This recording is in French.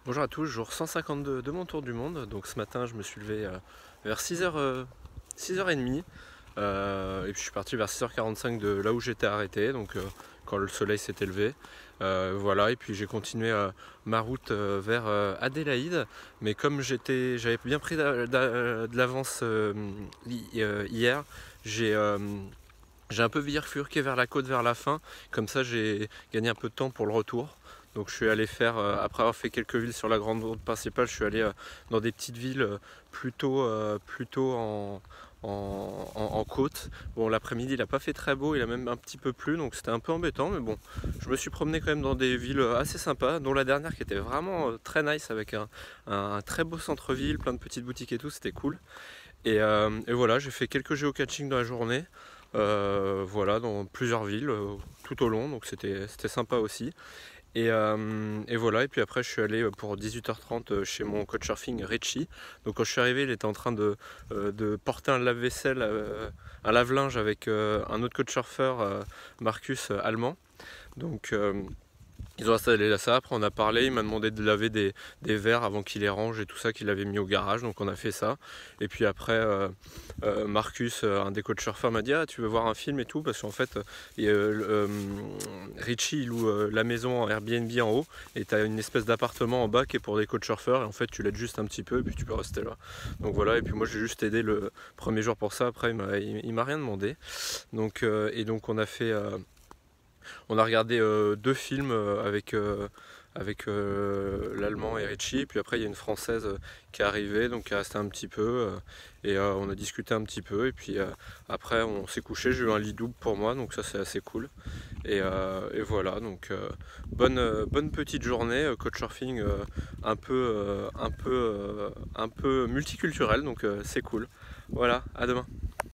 Bonjour à tous, jour 152 de mon tour du monde. Donc ce matin je me suis levé vers 6h, 6h30 et puis je suis parti vers 6h45 de là où j'étais arrêté, donc quand le soleil s'était levé. Voilà, et puis j'ai continué ma route vers Adélaïde, mais comme j'avais bien pris de l'avance hier, j'ai j'ai un peu bifurqué vers la côte vers la fin, comme ça j'ai gagné un peu de temps pour le retour. Donc je suis allé faire, après avoir fait quelques villes sur la grande route principale, je suis allé dans des petites villes plutôt en côte. Bon, l'après-midi il n'a pas fait très beau, il a même un petit peu plu, donc c'était un peu embêtant, mais bon, je me suis promené quand même dans des villes assez sympas, dont la dernière qui était vraiment très nice, avec un très beau centre-ville, plein de petites boutiques et tout, c'était cool. Et voilà, j'ai fait quelques géocaching dans la journée, voilà, dans plusieurs villes tout au long, donc c'était sympa aussi. Et voilà, et puis après je suis allé pour 18h30 chez mon couchsurfing Richie. Donc quand je suis arrivé, il était en train de porter un lave-vaisselle, un lave-linge avec un autre couchsurfeur, Marcus, allemand. Donc ils ont installé là ça, après on a parlé, il m'a demandé de laver des verres avant qu'il les range et tout ça, qu'il avait mis au garage, donc on a fait ça. Et puis après, Marcus, un des coachs surfeurs, m'a dit: ah, tu veux voir un film et tout, parce qu'en fait, Richie il loue la maison en Airbnb en haut, et tu as une espèce d'appartement en bas qui est pour des coachs surfeurs, et en fait tu l'aides juste un petit peu, et puis tu peux rester là. Donc voilà, et puis moi j'ai juste aidé le premier jour pour ça, après il m'a rien demandé. Donc on a fait. On a regardé deux films avec l'allemand et Richie, puis après il y a une française qui est arrivée, donc qui est restée un petit peu, et on a discuté un petit peu, et puis après on s'est couché, j'ai eu un lit double pour moi, donc ça c'est assez cool. Et voilà, donc bonne petite journée, couchsurfing un peu multiculturel, donc c'est cool. Voilà, à demain.